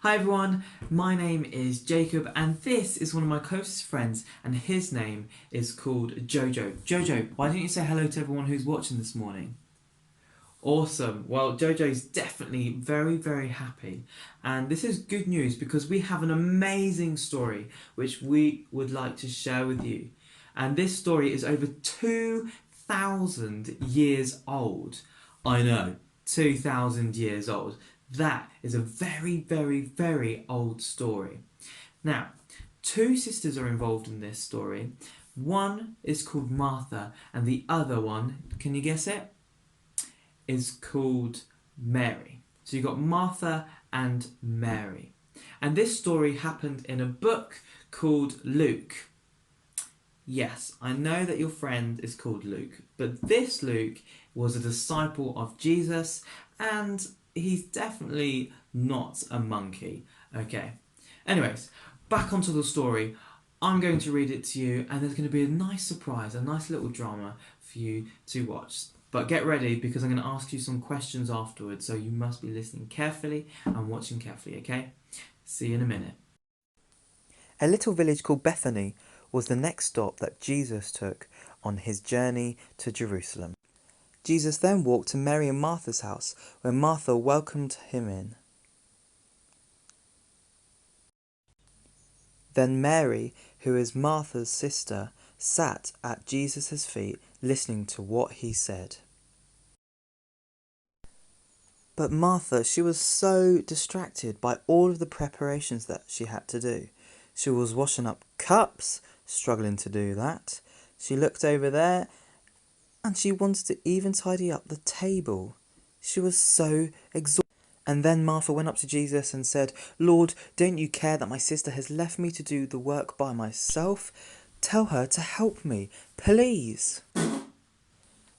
Hi everyone, my name is Jacob and this is one of my closest friends and his name is called JOJO. JOJO, why don't you say hello to everyone who's watching this morning? Awesome. Well, JoJo's definitely very happy. And this is good news because we have an amazing story which we would like to share with you. And this story is over 2,000 years old. I know, 2,000 years old. That is a very old story. Now, two sisters are involved in this story. One is called Martha and the other one, can you guess it? Is called Mary. So you've got Martha and Mary. And this story happened in a book called Luke. Yes, I know that your friend is called Luke, but this Luke was a disciple of Jesus and he's definitely not a monkey. Okay. Anyways, back onto the story. I'm going to read it to you and there's going to be a nice surprise, a nice little drama for you to watch. But get ready because I'm going to ask you some questions afterwards, so you must be listening carefully and watching carefully, okay? See you in a minute. A little village called Bethany was the next stop that Jesus took on his journey to Jerusalem. Jesus then walked to Mary and Martha's house, where Martha welcomed him in. Then Mary, who is Martha's sister, sat at Jesus' feet listening to what he said. But Martha, she was so distracted by all of the preparations that she had to do. She was washing up cups, struggling to do that. She looked over there and she wanted to even tidy up the table. She was so exhausted. And then Martha went up to Jesus and said, "Lord, don't you care that my sister has left me to do the work by myself? Tell her to help me, please."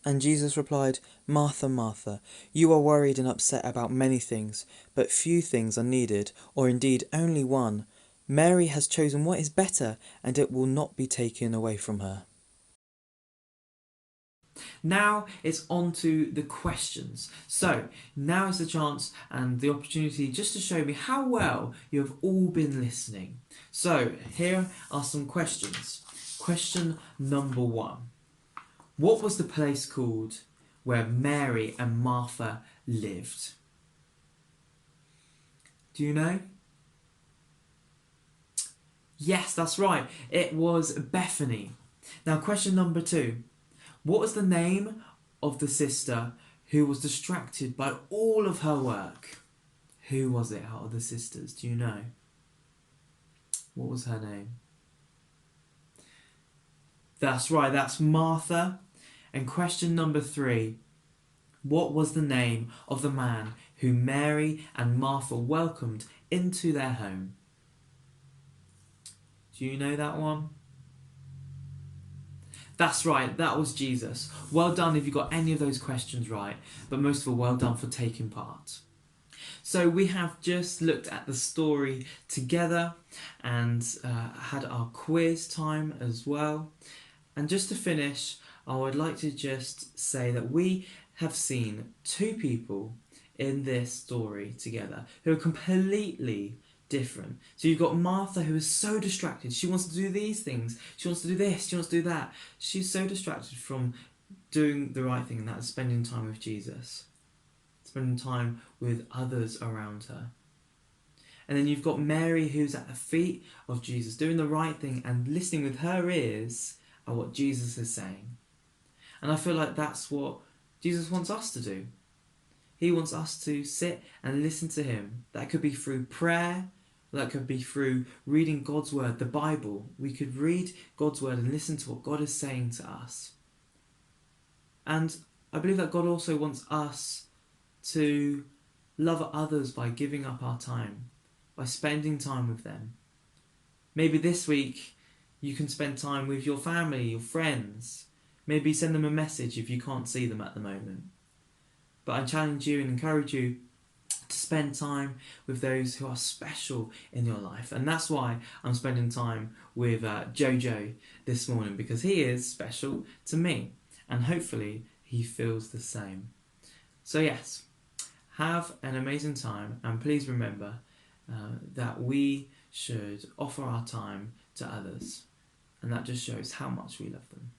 And Jesus replied, "Martha, Martha, you are worried and upset about many things, but few things are needed, or indeed only one. Mary has chosen what is better, and it will not be taken away from her." Now it's on to the questions. So now is the chance and the opportunity just to show me how well you have all been listening. So here are some questions. Question number 1. What was the place called where Mary and Martha lived? Do you know? Yes, that's right. It was Bethany. Now, question number 2. What was the name of the sister who was distracted by all of her work? Who was it out of the sisters? Do you know? What was her name? That's right, that's Martha. And question number 3. What was the name of the man who Mary and Martha welcomed into their home? Do you know that one? That's right, that was Jesus. Well done if you got any of those questions right, but most of all, well done for taking part. So we have just looked at the story together and had our quiz time as well. And just to finish, I would like to just say that we have seen two people in this story together who are completely different. So you've got Martha, who is so distracted. She wants to do these things. She wants to do this. She wants to do that. She's so distracted from doing the right thing, and that is spending time with Jesus. Spending time with others around her. And then you've got Mary, who's at the feet of Jesus, doing the right thing and listening with her ears at what Jesus is saying. And I feel like that's what Jesus wants us to do. He wants us to sit and listen to him. That could be through prayer. That could be through reading God's word, the Bible. We could read God's word and listen to what God is saying to us. And I believe that God also wants us to love others by giving up our time, by spending time with them. Maybe this week you can spend time with your family, your friends. Maybe send them a message if you can't see them at the moment. But I challenge you and encourage you to spend time with those who are special in your life. And that's why I'm spending time with JoJo this morning, because he is special to me. And hopefully he feels the same. So yes, have an amazing time, and please remember that we should offer our time to others, and that just shows how much we love them.